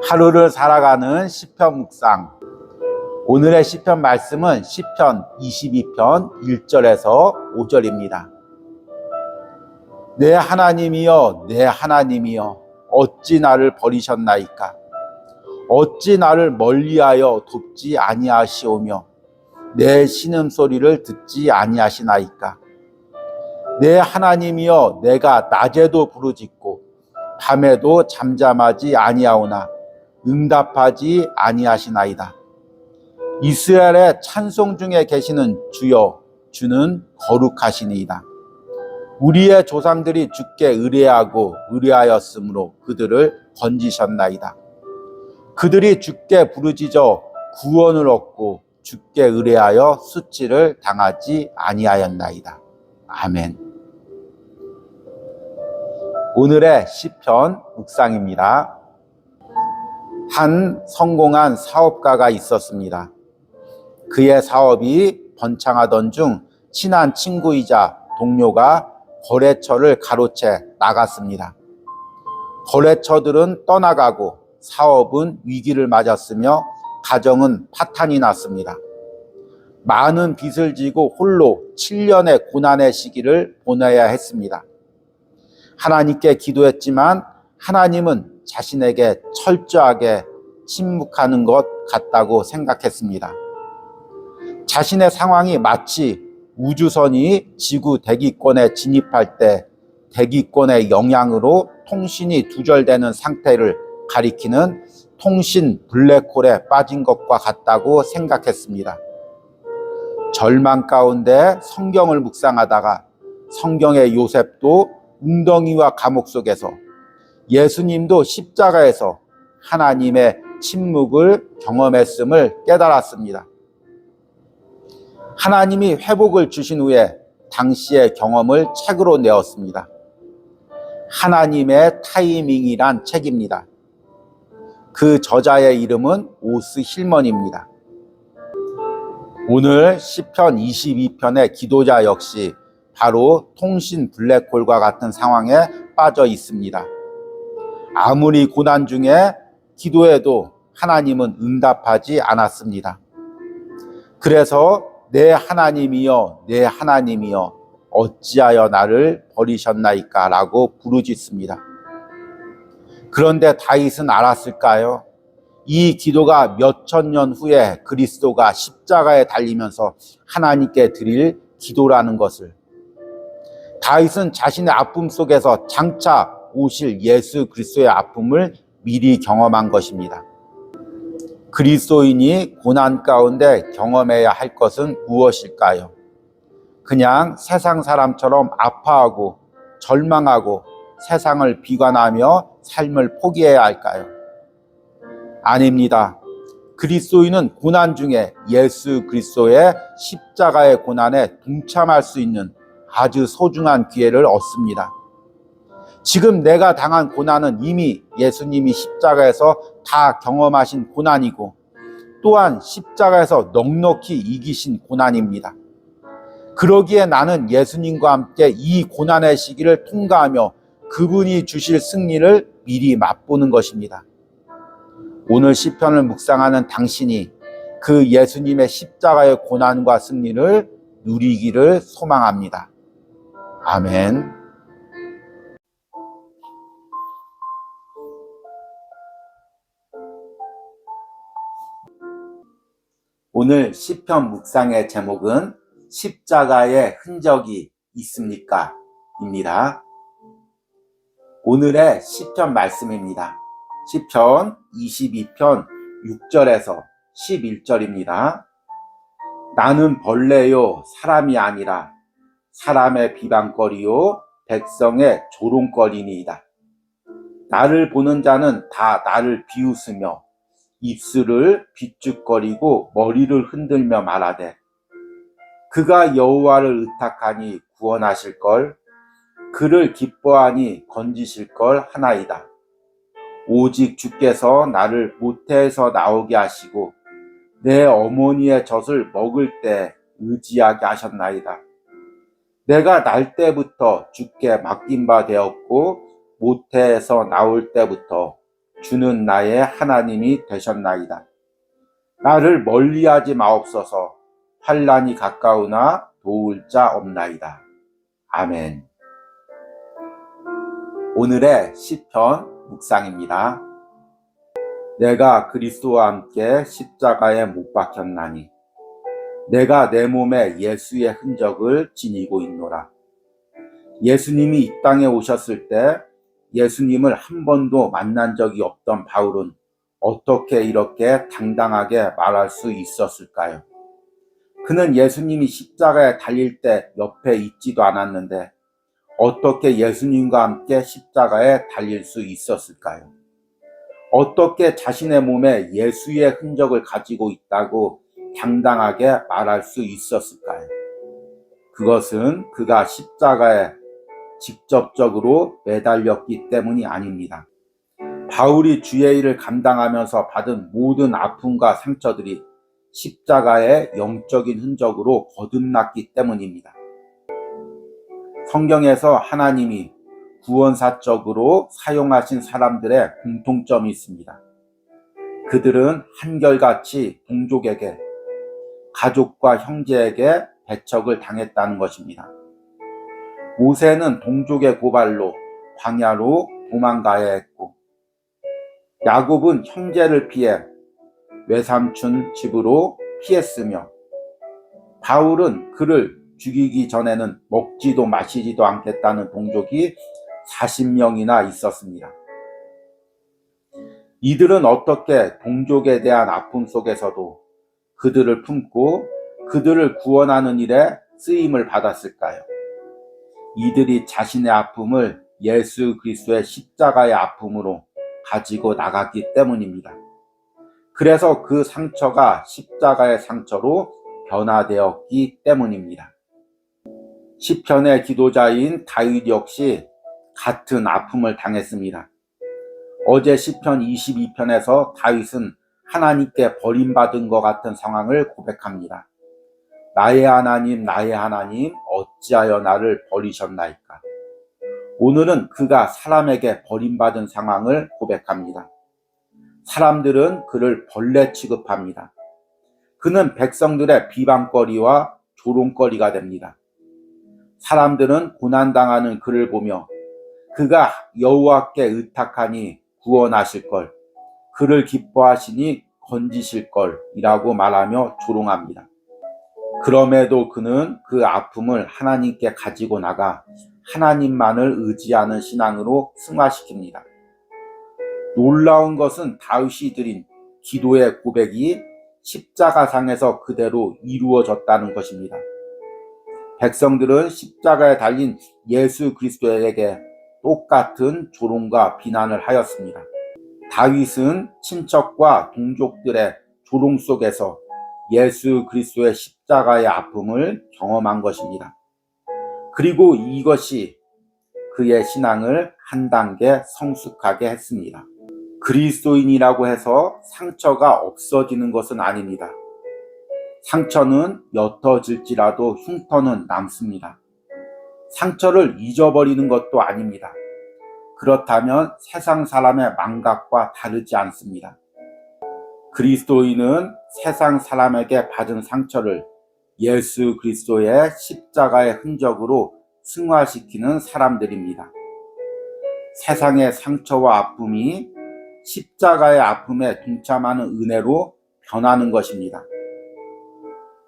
하루를 살아가는 시편 묵상. 오늘의 시편 말씀은 시편 22편 1절에서 5절입니다. 내 하나님이여, 내 하나님이여, 어찌 나를 버리셨나이까? 어찌 나를 멀리하여 돕지 아니하시오며 내 신음소리를 듣지 아니하시나이까? 내 하나님이여, 내가 낮에도 부르짖고 밤에도 잠잠하지 아니하오나 응답하지 아니하시나이다. 이스라엘의 찬송 중에 계시는 주여, 주는 거룩하시니이다. 우리의 조상들이 주께 의뢰하고 의뢰하였으므로 그들을 건지셨나이다. 그들이 주께 부르짖어 구원을 얻고 주께 의뢰하여 수치를 당하지 아니하였나이다. 아멘. 오늘의 시편 묵상입니다. 한 성공한 사업가가 있었습니다. 그의 사업이 번창하던 중 친한 친구이자 동료가 거래처를 가로채 나갔습니다. 거래처들은 떠나가고 사업은 위기를 맞았으며 가정은 파탄이 났습니다. 많은 빚을 지고 홀로 7년의 고난의 시기를 보내야 했습니다. 하나님께 기도했지만 하나님은 자신에게 철저하게 침묵하는 것 같다고 생각했습니다. 자신의 상황이 마치 우주선이 지구 대기권에 진입할 때 대기권의 영향으로 통신이 두절되는 상태를 가리키는 통신 블랙홀에 빠진 것과 같다고 생각했습니다. 절망 가운데 성경을 묵상하다가 성경의 요셉도 웅덩이와 감옥 속에서, 예수님도 십자가에서 하나님의 침묵을 경험했음을 깨달았습니다. 하나님이 회복을 주신 후에 당시의 경험을 책으로 내었습니다. 하나님의 타이밍이란 책입니다. 그 저자의 이름은 오스 힐먼입니다. 오늘 시편 22편의 기도자 역시 바로 통신 블랙홀과 같은 상황에 빠져 있습니다. 아무리 고난 중에 기도해도 하나님은 응답하지 않았습니다. 그래서 내 하나님이여, 내 하나님이여, 어찌하여 나를 버리셨나이까? 라고 부르짖습니다. 그런데 다윗은 알았을까요? 이 기도가 몇천 년 후에 그리스도가 십자가에 달리면서 하나님께 드릴 기도라는 것을. 다윗은 자신의 아픔 속에서 장차 오실 예수 그리스도의 아픔을 미리 경험한 것입니다. 그리스도인이 고난 가운데 경험해야 할 것은 무엇일까요? 그냥 세상 사람처럼 아파하고 절망하고 세상을 비관하며 삶을 포기해야 할까요? 아닙니다. 그리스도인은 고난 중에 예수 그리스도의 십자가의 고난에 동참할 수 있는 아주 소중한 기회를 얻습니다. 지금 내가 당한 고난은 이미 예수님이 십자가에서 다 경험하신 고난이고 또한 십자가에서 넉넉히 이기신 고난입니다. 그러기에 나는 예수님과 함께 이 고난의 시기를 통과하며 그분이 주실 승리를 미리 맛보는 것입니다. 오늘 시편을 묵상하는 당신이 그 예수님의 십자가의 고난과 승리를 누리기를 소망합니다. 아멘. 오늘 시편 묵상의 제목은 십자가의 흔적이 있습니까? 입니다. 오늘의 시편 말씀입니다. 시편 22편 6절에서 11절입니다. 나는 벌레요 사람이 아니라 사람의 비방거리요 백성의 조롱거리니이다. 나를 보는 자는 다 나를 비웃으며 입술을 비죽거리고 머리를 흔들며 말하되 그가 여호와를 의탁하니 구원하실걸, 그를 기뻐하니 건지실걸 하나이다. 오직 주께서 나를 모태에서 나오게 하시고 내 어머니의 젖을 먹을 때 의지하게 하셨나이다. 내가 날 때부터 주께 맡긴 바 되었고 모태에서 나올 때부터 주는 나의 하나님이 되셨나이다. 나를 멀리하지 마옵소서. 환난이 가까우나 도울 자 없나이다. 아멘. 오늘의 시편 묵상입니다. 내가 그리스도와 함께 십자가에 못 박혔나니 내가 내 몸에 예수의 흔적을 지니고 있노라. 예수님이 이 땅에 오셨을 때 예수님을 한 번도 만난 적이 없던 바울은 어떻게 이렇게 당당하게 말할 수 있었을까요? 그는 예수님이 십자가에 달릴 때 옆에 있지도 않았는데 어떻게 예수님과 함께 십자가에 달릴 수 있었을까요? 어떻게 자신의 몸에 예수의 흔적을 가지고 있다고 당당하게 말할 수 있었을까요? 그것은 그가 십자가에 직접적으로 매달렸기 때문이 아닙니다. 바울이 주의 일을 감당하면서 받은 모든 아픔과 상처들이 십자가의 영적인 흔적으로 거듭났기 때문입니다. 성경에서 하나님이 구원사적으로 사용하신 사람들의 공통점이 있습니다. 그들은 한결같이 동족에게, 가족과 형제에게 배척을 당했다는 것입니다. 모세는 동족의 고발로 광야로 도망가야 했고, 야곱은 형제를 피해 외삼촌 집으로 피했으며, 바울은 그를 죽이기 전에는 먹지도 마시지도 않겠다는 동족이 40명이나 있었습니다. 이들은 어떻게 동족에 대한 아픔 속에서도 그들을 품고 그들을 구원하는 일에 쓰임을 받았을까요? 이들이 자신의 아픔을 예수 그리스도의 십자가의 아픔으로 가지고 나갔기 때문입니다. 그래서 그 상처가 십자가의 상처로 변화되었기 때문입니다. 시편의 기도자인 다윗 역시 같은 아픔을 당했습니다. 어제 시편 22편에서 다윗은 하나님께 버림받은 것 같은 상황을 고백합니다. 나의 하나님, 나의 하나님, 어찌하여 나를 버리셨나이까? 오늘은 그가 사람에게 버림받은 상황을 고백합니다. 사람들은 그를 벌레 취급합니다. 그는 백성들의 비방거리와 조롱거리가 됩니다. 사람들은 고난당하는 그를 보며 그가 여호와께 의탁하니 구원하실 걸, 그를 기뻐하시니 건지실 걸이라고 말하며 조롱합니다. 그럼에도 그는 그 아픔을 하나님께 가지고 나가 하나님만을 의지하는 신앙으로 승화시킵니다. 놀라운 것은 다윗이 드린 기도의 고백이 십자가상에서 그대로 이루어졌다는 것입니다. 백성들은 십자가에 달린 예수 그리스도에게 똑같은 조롱과 비난을 하였습니다. 다윗은 친척과 동족들의 조롱 속에서 예수 그리스도의 십자가의 아픔을 경험한 것입니다. 그리고 이것이 그의 신앙을 한 단계 성숙하게 했습니다. 그리스도인이라고 해서 상처가 없어지는 것은 아닙니다. 상처는 옅어질지라도 흉터는 남습니다. 상처를 잊어버리는 것도 아닙니다. 그렇다면 세상 사람의 망각과 다르지 않습니다. 그리스도인은 세상 사람에게 받은 상처를 예수 그리스도의 십자가의 흔적으로 승화시키는 사람들입니다. 세상의 상처와 아픔이 십자가의 아픔에 동참하는 은혜로 변하는 것입니다.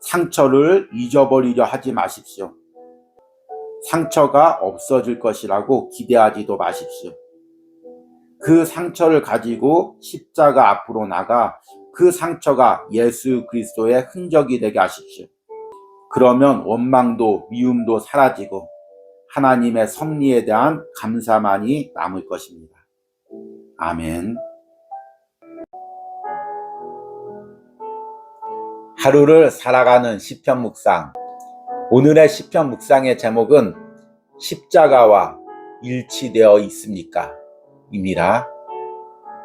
상처를 잊어버리려 하지 마십시오. 상처가 없어질 것이라고 기대하지도 마십시오. 그 상처를 가지고 십자가 앞으로 나가 그 상처가 예수 그리스도의 흔적이 되게 하십시오. 그러면 원망도 미움도 사라지고 하나님의 섭리에 대한 감사만이 남을 것입니다. 아멘. 하루를 살아가는 시편 묵상. 오늘의 시편 묵상의 제목은 십자가와 일치되어 있습니까? 입니다.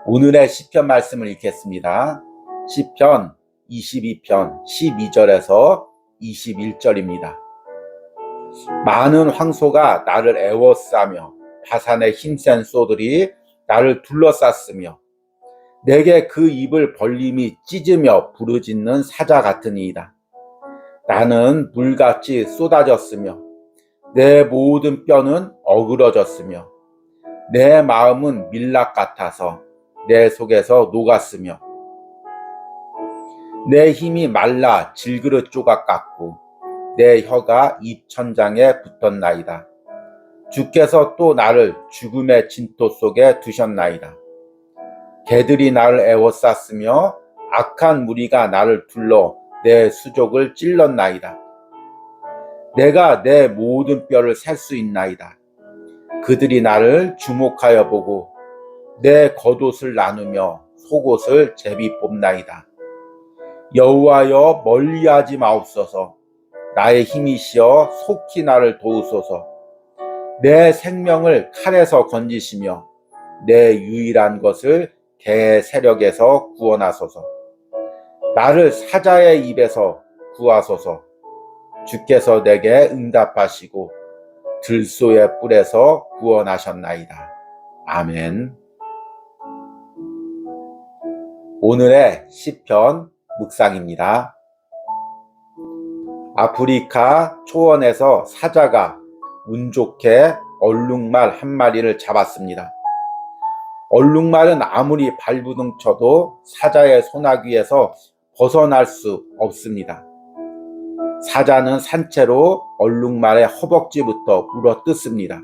오늘의 시편 말씀을 읽겠습니다. 시편 22편 12절에서 21절입니다. 많은 황소가 나를 애워싸며 바산의 힘센 소들이 나를 둘러쌌으며 내게 그 입을 벌림이 찢으며 부르짖는 사자 같으니이다. 나는 물같이 쏟아졌으며 내 모든 뼈는 어그러졌으며 내 마음은 밀락 같아서 내 속에서 녹았으며 내 힘이 말라 질그릇 조각 같고 내 혀가 입천장에 붙었나이다. 주께서 또 나를 죽음의 진토 속에 두셨나이다. 개들이 나를 에워쌌으며 악한 무리가 나를 둘러 내 수족을 찔렀나이다. 내가 내 모든 뼈를 셀 수 있나이다. 그들이 나를 주목하여 보고 내 겉옷을 나누며 속옷을 제비 뽑나이다. 여호와여 멀리하지 마옵소서. 나의 힘이시여 속히 나를 도우소서. 내 생명을 칼에서 건지시며 내 유일한 것을 개의 세력에서 구원하소서. 나를 사자의 입에서 구하소서. 주께서 내게 응답하시고 들소의 뿔에서 구원하셨나이다. 아멘. 오늘의 시편 묵상입니다. 아프리카 초원에서 사자가 운 좋게 얼룩말 한 마리를 잡았습니다. 얼룩말은 아무리 발부둥 쳐도 사자의 소나귀에서 벗어날 수 없습니다. 사자는 산채로 얼룩말의 허벅지부터 물어뜯습니다.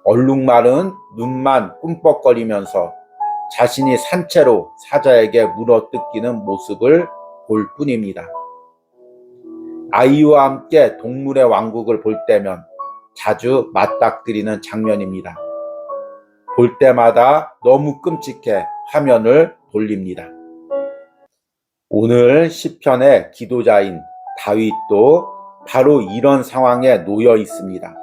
얼룩말은 눈만 꿈뻑거리면서 자신이 산채로 사자에게 물어뜯기는 모습을 볼 뿐입니다. 아이와 함께 동물의 왕국을 볼 때면 자주 맞닥뜨리는 장면입니다. 볼 때마다 너무 끔찍해 화면을 돌립니다. 오늘 시편의 기도자인 다윗도 바로 이런 상황에 놓여 있습니다.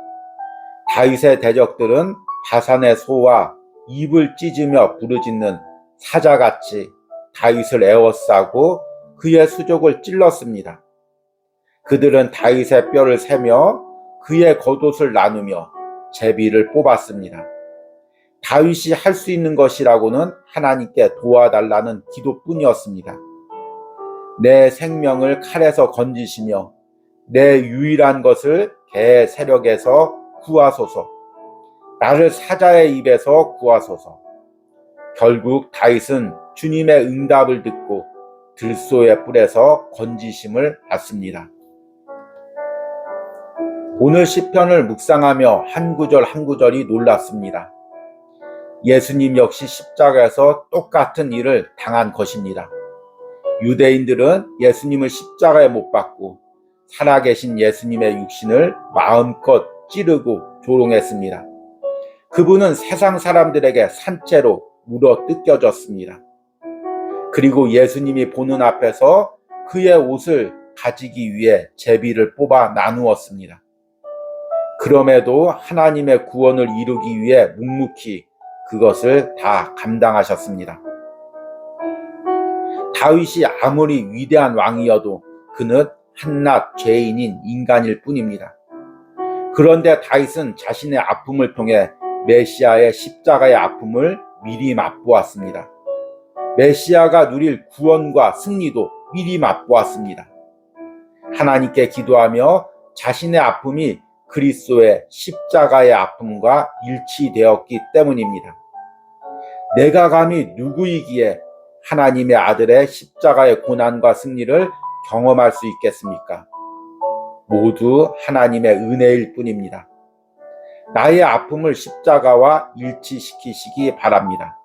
다윗의 대적들은 바산의 소와 입을 찢으며 부르짖는 사자같이 다윗을 에워싸고 그의 수족을 찔렀습니다. 그들은 다윗의 뼈를 세며 그의 겉옷을 나누며 제비를 뽑았습니다. 다윗이 할 수 있는 것이라고는 하나님께 도와달라는 기도뿐이었습니다. 내 생명을 칼에서 건지시며 내 유일한 것을 개의 세력에서 구하소서. 나를 사자의 입에서 구하소서. 결국 다윗은 주님의 응답을 듣고 들소의 뿔에서 건지심을 받습니다. 오늘 시편을 묵상하며 한 구절 한 구절이 놀랍습니다. 예수님 역시 십자가에서 똑같은 일을 당한 것입니다. 유대인들은 예수님을 십자가에 못 박고 살아계신 예수님의 육신을 마음껏 찌르고 조롱했습니다. 그분은 세상 사람들에게 산채로 물어 뜯겨졌습니다. 그리고 예수님이 보는 앞에서 그의 옷을 가지기 위해 제비를 뽑아 나누었습니다. 그럼에도 하나님의 구원을 이루기 위해 묵묵히 그것을 다 감당하셨습니다. 다윗이 아무리 위대한 왕이어도 그는 한낱 죄인인 인간일 뿐입니다. 그런데 다윗은 자신의 아픔을 통해 메시아의 십자가의 아픔을 미리 맛보았습니다. 메시아가 누릴 구원과 승리도 미리 맛보았습니다. 하나님께 기도하며 자신의 아픔이 그리스도의 십자가의 아픔과 일치되었기 때문입니다. 내가 감히 누구이기에 하나님의 아들의 십자가의 고난과 승리를 경험할 수 있겠습니까? 모두 하나님의 은혜일 뿐입니다. 나의 아픔을 십자가와 일치시키시기 바랍니다.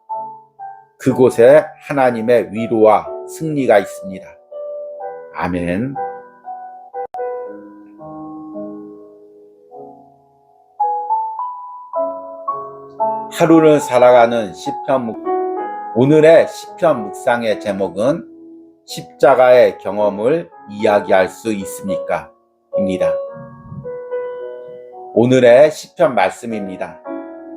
그곳에 하나님의 위로와 승리가 있습니다. 아멘. 하루를 살아가는 오늘의 시편 묵상의 제목은 십자가의 경험을 이야기할 수 있습니까? 입니다. 오늘의 시편 말씀입니다.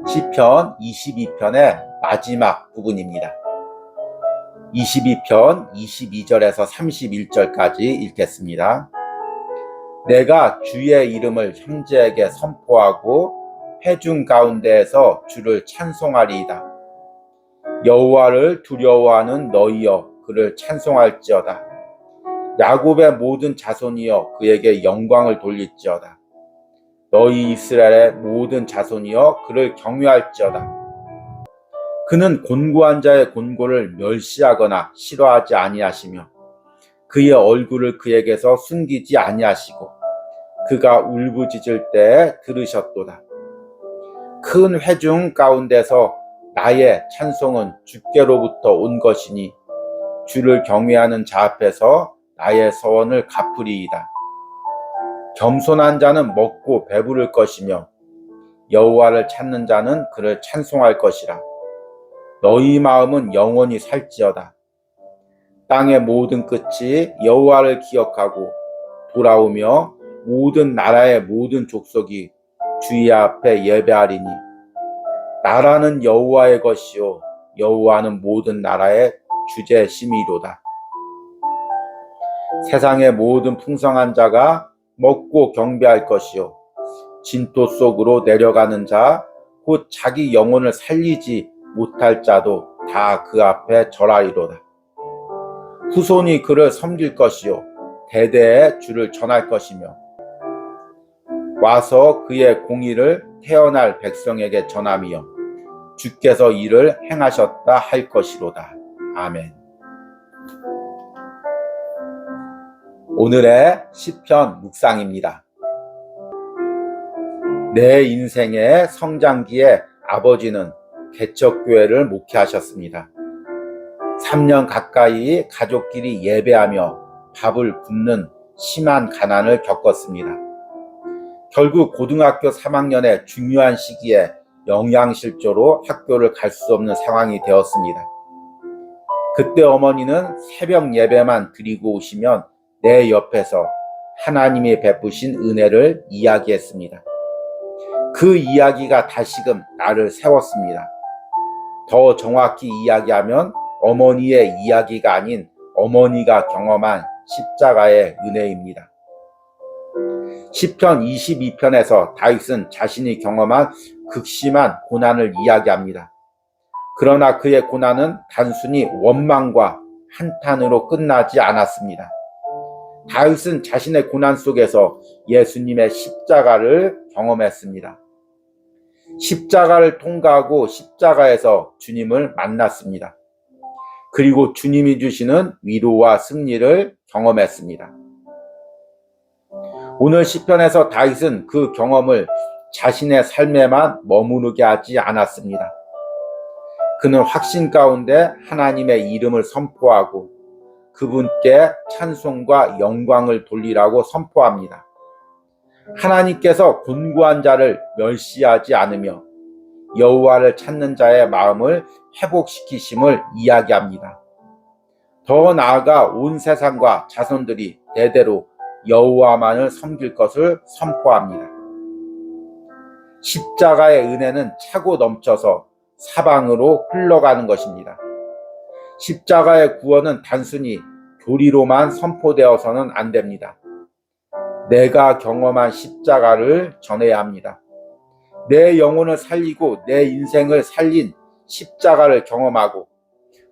시편 22편의 마지막 부분입니다. 22편 22절에서 31절까지 읽겠습니다. 내가 주의 이름을 형제에게 선포하고 회중 가운데에서 주를 찬송하리이다. 여호와를 두려워하는 너희여 그를 찬송할지어다. 야곱의 모든 자손이여 그에게 영광을 돌릴지어다. 너희 이스라엘의 모든 자손이여 그를 경외할지어다. 그는 곤고한 자의 곤고를 멸시하거나 싫어하지 아니하시며 그의 얼굴을 그에게서 숨기지 아니하시고 그가 울부짖을 때에 들으셨도다. 큰 회중 가운데서 나의 찬송은 주께로부터 온 것이니 주를 경외하는 자 앞에서 나의 서원을 갚으리이다. 겸손한 자는 먹고 배부를 것이며 여호와를 찾는 자는 그를 찬송할 것이라. 너희 마음은 영원히 살지어다. 땅의 모든 끝이 여호와를 기억하고 돌아오며 모든 나라의 모든 족속이 주의 앞에 예배하리니 나라는 여호와의 것이요 여호와는 모든 나라의 주제심이로다. 세상의 모든 풍성한 자가 먹고 경배할 것이요 진토 속으로 내려가는 자 곧 자기 영혼을 살리지 못할 자도 다 그 앞에 절하리로다. 후손이 그를 섬길 것이요 대대에 주를 전할 것이며 와서 그의 공의를 태어날 백성에게 전하며 주께서 이를 행하셨다 할 것이로다. 아멘. 오늘의 시편 묵상입니다. 내 인생의 성장기에 아버지는 개척교회를 목회하셨습니다. 3년 가까이 가족끼리 예배하며 밥을 굶는 심한 가난을 겪었습니다. 결국 고등학교 3학년의 중요한 시기에 영양실조로 학교를 갈 수 없는 상황이 되었습니다. 그때 어머니는 새벽 예배만 드리고 오시면 내 옆에서 하나님이 베푸신 은혜를 이야기했습니다. 그 이야기가 다시금 나를 세웠습니다. 더 정확히 이야기하면 어머니의 이야기가 아닌 어머니가 경험한 십자가의 은혜입니다. 시편 22편에서 다윗은 자신이 경험한 극심한 고난을 이야기합니다. 그러나 그의 고난은 단순히 원망과 한탄으로 끝나지 않았습니다. 다윗은 자신의 고난 속에서 예수님의 십자가를 경험했습니다. 십자가를 통과하고 십자가에서 주님을 만났습니다. 그리고 주님이 주시는 위로와 승리를 경험했습니다. 오늘 시편에서 다윗은 그 경험을 자신의 삶에만 머무르게 하지 않았습니다. 그는 확신 가운데 하나님의 이름을 선포하고 그분께 찬송과 영광을 돌리라고 선포합니다. 하나님께서 곤고한 자를 멸시하지 않으며 여호와를 찾는 자의 마음을 회복시키심을 이야기합니다. 더 나아가 온 세상과 자손들이 대대로 여호와만을 섬길 것을 선포합니다. 십자가의 은혜는 차고 넘쳐서 사방으로 흘러가는 것입니다. 십자가의 구원은 단순히 교리로만 선포되어서는 안 됩니다. 내가 경험한 십자가를 전해야 합니다. 내 영혼을 살리고 내 인생을 살린 십자가를 경험하고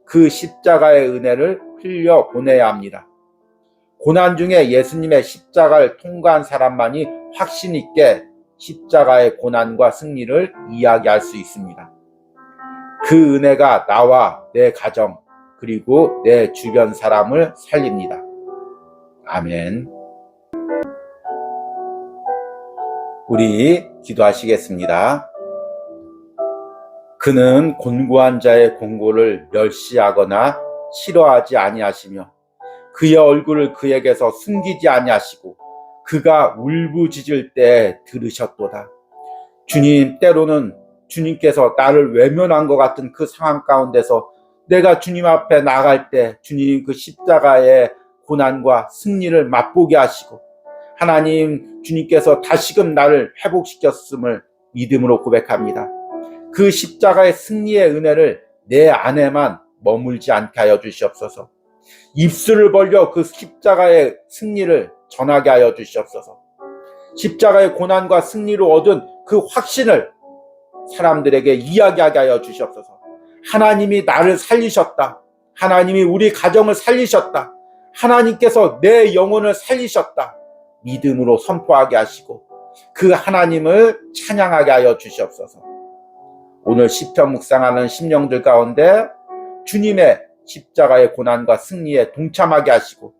그 십자가의 은혜를 흘려 보내야 합니다. 고난 중에 예수님의 십자가를 통과한 사람만이 확신 있게 십자가의 고난과 승리를 이야기할 수 있습니다. 그 은혜가 나와 내 가정 그리고 내 주변 사람을 살립니다. 아멘. 우리 기도하시겠습니다. 그는 곤고한 자의 곤고를 멸시하거나 싫어하지 아니하시며 그의 얼굴을 그에게서 숨기지 아니하시고 그가 울부짖을 때 들으셨도다. 주님, 때로는 주님께서 나를 외면한 것 같은 그 상황 가운데서 내가 주님 앞에 나갈 때 주님 그 십자가의 고난과 승리를 맛보게 하시고 하나님 주님께서 다시금 나를 회복시켰음을 믿음으로 고백합니다. 그 십자가의 승리의 은혜를 내 안에만 머물지 않게 하여 주시옵소서. 입술을 벌려 그 십자가의 승리를 전하게 하여 주시옵소서. 십자가의 고난과 승리로 얻은 그 확신을 사람들에게 이야기하게 하여 주시옵소서. 하나님이 나를 살리셨다. 하나님이 우리 가정을 살리셨다. 하나님께서 내 영혼을 살리셨다. 믿음으로 선포하게 하시고 그 하나님을 찬양하게 하여 주시옵소서. 오늘 시편 묵상하는 심령들 가운데 주님의 십자가의 고난과 승리에 동참하게 하시고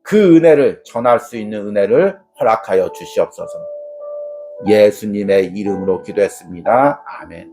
그 은혜를 전할 수 있는 은혜를 허락하여 주시옵소서. 예수님의 이름으로 기도했습니다. 아멘.